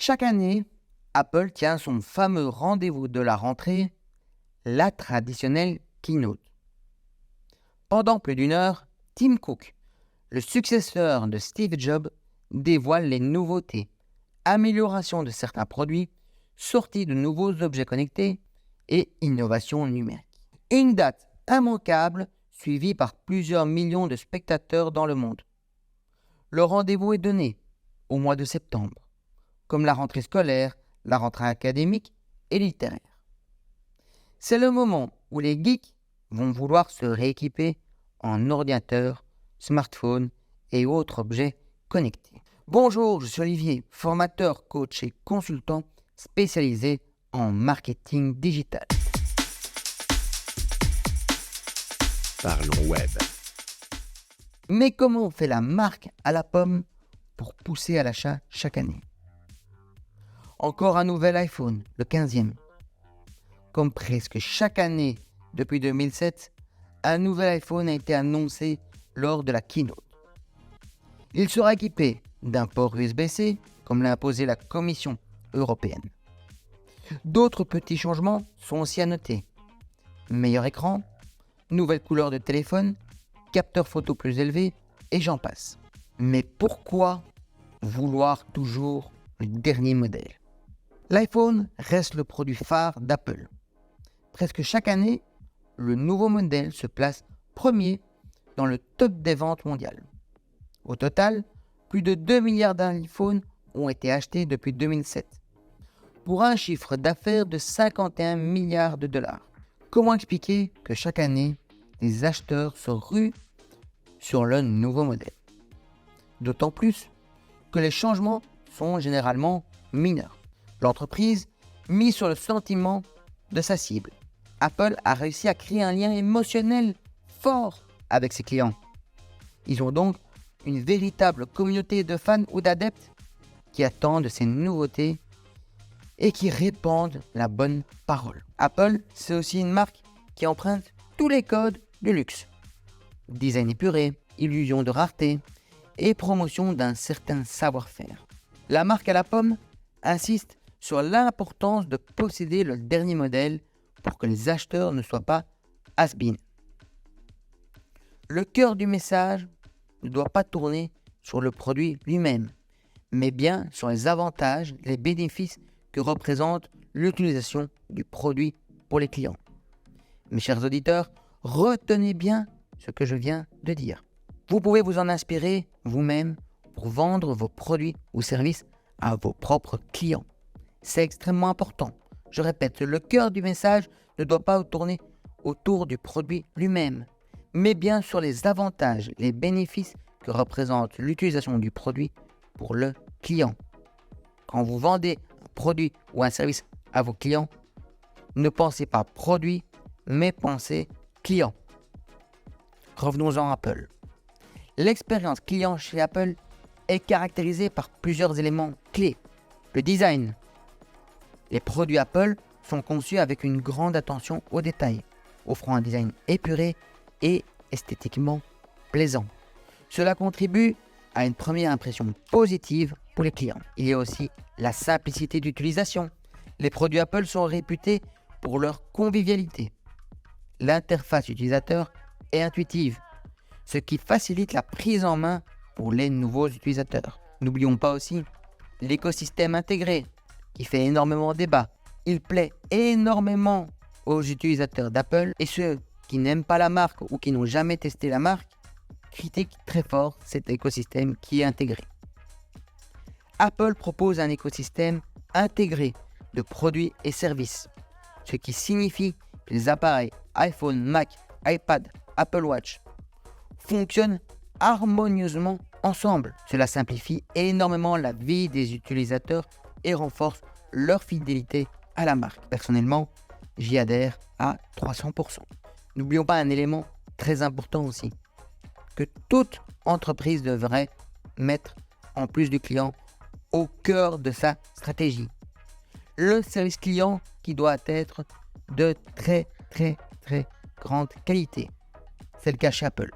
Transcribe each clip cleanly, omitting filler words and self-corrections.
Chaque année, Apple tient son fameux rendez-vous de la rentrée, la traditionnelle keynote. Pendant plus d'une heure, Tim Cook, le successeur de Steve Jobs, dévoile les nouveautés, améliorations de certains produits, sorties de nouveaux objets connectés et innovations numériques. Une date immanquable suivie par plusieurs millions de spectateurs dans le monde. Le rendez-vous est donné au mois de septembre, comme la rentrée scolaire, la rentrée académique et littéraire. C'est le moment où les geeks vont vouloir se rééquiper en ordinateur, smartphone et autres objets connectés. Bonjour, je suis Olivier, formateur, coach et consultant spécialisé en marketing digital. Parlons web. Mais comment fait la marque à la pomme pour pousser à l'achat chaque année? Encore un nouvel iPhone, le 15e. Comme presque chaque année depuis 2007, un nouvel iPhone a été annoncé lors de la keynote. Il sera équipé d'un port USB-C, comme l'a imposé la Commission européenne. D'autres petits changements sont aussi à noter. Meilleur écran, nouvelle couleur de téléphone, capteur photo plus élevé, et j'en passe. Mais pourquoi vouloir toujours le dernier modèle? L'iPhone reste le produit phare d'Apple. Presque chaque année, le nouveau modèle se place premier dans le top des ventes mondiales. Au total, plus de 2 milliards d'iPhones ont été achetés depuis 2007, pour un chiffre d'affaires de 51 milliards de dollars. Comment expliquer que chaque année, les acheteurs se ruent sur le nouveau modèle? D'autant plus que les changements sont généralement mineurs. L'entreprise mise sur le sentiment de sa cible. Apple a réussi à créer un lien émotionnel fort avec ses clients. Ils ont donc une véritable communauté de fans ou d'adeptes qui attendent ces nouveautés et qui répandent la bonne parole. Apple, c'est aussi une marque qui emprunte tous les codes du luxe. Design épuré, illusion de rareté et promotion d'un certain savoir-faire. La marque à la pomme insiste sur l'importance de posséder le dernier modèle pour que les acheteurs ne soient pas has-been. Le cœur du message ne doit pas tourner sur le produit lui-même, mais bien sur les avantages, les bénéfices que représente l'utilisation du produit pour les clients. Mes chers auditeurs, retenez bien ce que je viens de dire. Vous pouvez vous en inspirer vous-même pour vendre vos produits ou services à vos propres clients. C'est extrêmement important. Je répète, le cœur du message ne doit pas tourner autour du produit lui-même, mais bien sur les avantages, les bénéfices que représente l'utilisation du produit pour le client. Quand vous vendez un produit ou un service à vos clients, ne pensez pas produit, mais pensez client. Revenons-en à Apple. L'expérience client chez Apple est caractérisée par plusieurs éléments clés. Le design. Les produits Apple sont conçus avec une grande attention aux détails, offrant un design épuré et esthétiquement plaisant. Cela contribue à une première impression positive pour les clients. Il y a aussi la simplicité d'utilisation. Les produits Apple sont réputés pour leur convivialité. L'interface utilisateur est intuitive, ce qui facilite la prise en main pour les nouveaux utilisateurs. N'oublions pas aussi l'écosystème intégré, qui fait énormément débat. Il plaît énormément aux utilisateurs d'Apple et ceux qui n'aiment pas la marque ou qui n'ont jamais testé la marque critiquent très fort cet écosystème qui est intégré. Apple propose un écosystème intégré de produits et services, ce qui signifie que les appareils iPhone, Mac, iPad, Apple Watch fonctionnent harmonieusement ensemble. Cela simplifie énormément la vie des utilisateurs et renforce leur fidélité à la marque. Personnellement, j'y adhère à 300%. N'oublions pas un élément très important aussi, que toute entreprise devrait mettre, en plus du client, au cœur de sa stratégie. Le service client qui doit être de très grande qualité. C'est le cas chez Apple.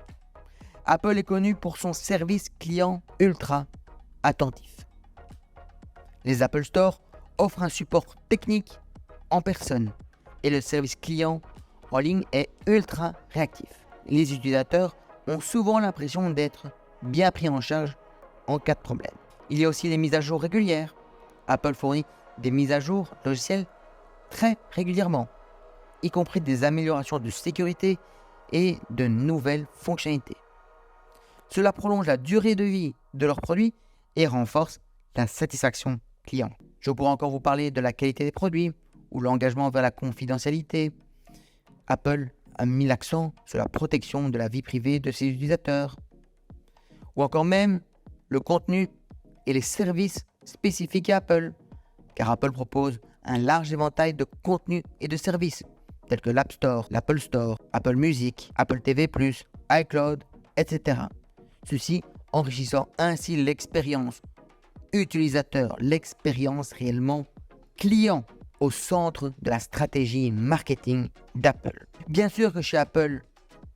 Apple est connu pour son service client ultra attentif. Les Apple Store offrent un support technique en personne et le service client en ligne est ultra réactif. Les utilisateurs ont souvent l'impression d'être bien pris en charge en cas de problème. Il y a aussi les mises à jour régulières. Apple fournit des mises à jour logicielles très régulièrement, y compris des améliorations de sécurité et de nouvelles fonctionnalités. Cela prolonge la durée de vie de leurs produits et renforce la satisfaction client. Je pourrais encore vous parler de la qualité des produits ou l'engagement vers la confidentialité. Apple a mis l'accent sur la protection de la vie privée de ses utilisateurs. Ou encore même le contenu et les services spécifiques à Apple, car Apple propose un large éventail de contenus et de services, tels que l'App Store, l'Apple Store, Apple Music, Apple TV+, iCloud, etc. Ceci enrichissant ainsi l'expérience utilisateur, l'expérience réellement client au centre de la stratégie marketing d'Apple. Bien sûr que chez Apple,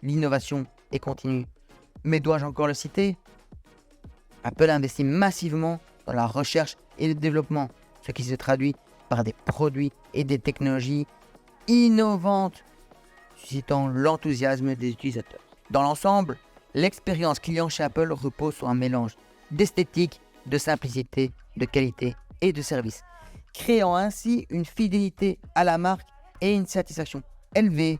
l'innovation est continue, mais dois-je encore le citer ? Apple investit massivement dans la recherche et le développement, ce qui se traduit par des produits et des technologies innovantes, suscitant l'enthousiasme des utilisateurs. Dans l'ensemble, l'expérience client chez Apple repose sur un mélange d'esthétique, de simplicité, de qualité et de service, créant ainsi une fidélité à la marque et une satisfaction élevée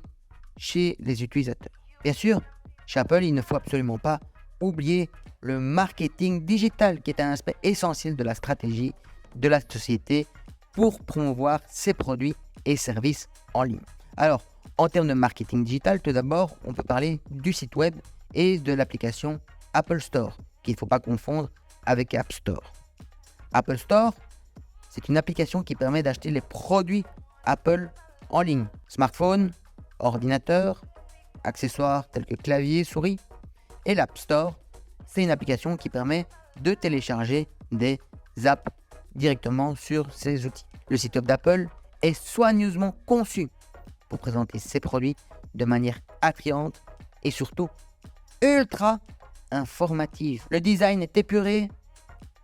chez les utilisateurs. Bien sûr, chez Apple, il ne faut absolument pas oublier le marketing digital qui est un aspect essentiel de la stratégie de la société pour promouvoir ses produits et services en ligne. Alors, en termes de marketing digital, tout d'abord, on peut parler du site web et de l'application Apple Store, qu'il ne faut pas confondre avec App Store. Apple Store, c'est une application qui permet d'acheter les produits Apple en ligne. Smartphone, ordinateur, accessoires tels que clavier, souris. Et l'App Store, c'est une application qui permet de télécharger des apps directement sur ces outils. Le site web d'Apple est soigneusement conçu pour présenter ses produits de manière attrayante et surtout ultra informative. Le design est épuré,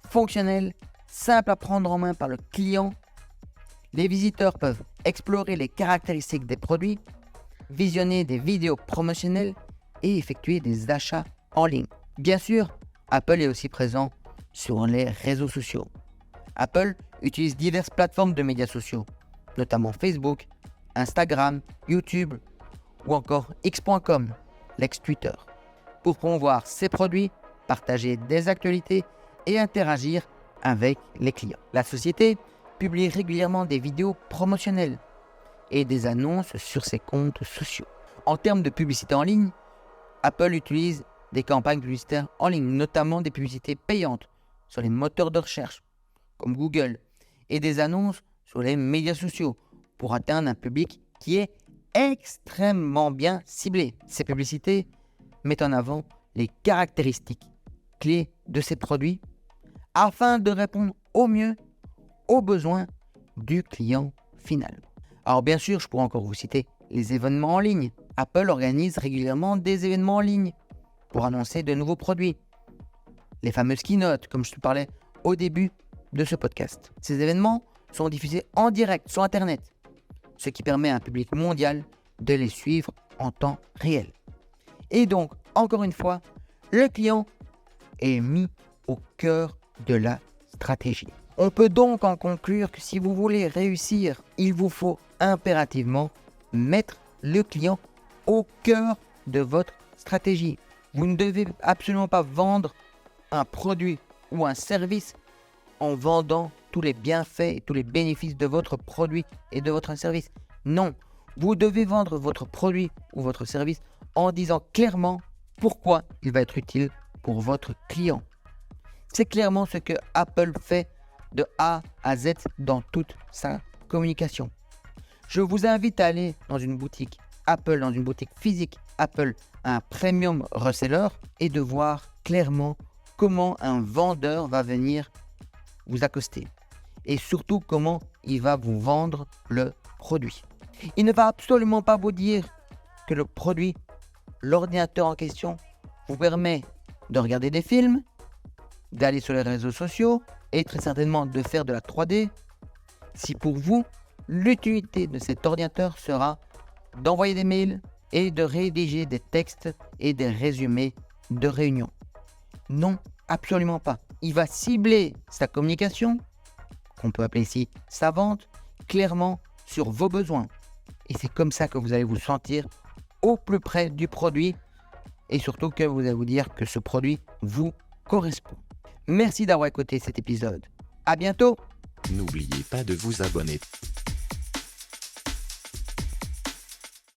fonctionnel, simple à prendre en main par le client. Les visiteurs peuvent explorer les caractéristiques des produits, visionner des vidéos promotionnelles et effectuer des achats en ligne. Bien sûr, Apple est aussi présent sur les réseaux sociaux. Apple utilise diverses plateformes de médias sociaux, notamment Facebook, Instagram, YouTube ou encore X.com, l'ex-Twitter, pour promouvoir ses produits, partager des actualités et interagir avec les clients. La société publie régulièrement des vidéos promotionnelles et des annonces sur ses comptes sociaux. En termes de publicité en ligne, Apple utilise des campagnes publicitaires en ligne, notamment des publicités payantes sur les moteurs de recherche comme Google et des annonces sur les médias sociaux pour atteindre un public qui est extrêmement bien ciblé. Ces publicités mettent en avant les caractéristiques clés de ces produits afin de répondre au mieux aux besoins du client final. Alors bien sûr, je pourrais encore vous citer les événements en ligne. Apple organise régulièrement des événements en ligne pour annoncer de nouveaux produits. Les fameuses keynotes, comme je te parlais au début de ce podcast. Ces événements sont diffusés en direct sur Internet, ce qui permet à un public mondial de les suivre en temps réel. Et donc, encore une fois, le client est mis au cœur de la stratégie. On peut donc en conclure que si vous voulez réussir, il vous faut impérativement mettre le client au cœur de votre stratégie. Vous ne devez absolument pas vendre un produit ou un service en vendant tous les bienfaits et tous les bénéfices de votre produit et de votre service. Non, vous devez vendre votre produit ou votre service en disant clairement pourquoi il va être utile pour votre client. C'est clairement ce que Apple fait de A à Z dans toute sa communication. Je vous invite à aller dans une boutique Apple, dans une boutique physique Apple, un premium reseller et de voir clairement comment un vendeur va venir vous accoster et surtout comment il va vous vendre le produit. Il ne va absolument pas vous dire que le produit, l'ordinateur en question, vous permet de regarder des films, d'aller sur les réseaux sociaux, et très certainement de faire de la 3D, si pour vous, l'utilité de cet ordinateur sera d'envoyer des mails et de rédiger des textes et des résumés de réunions. Non, absolument pas. Il va cibler sa communication, qu'on peut appeler ici sa vente, clairement sur vos besoins. Et c'est comme ça que vous allez vous sentir au plus près du produit et surtout que vous allez vous dire que ce produit vous correspond. Merci d'avoir écouté cet épisode. À bientôt! N'oubliez pas de vous abonner.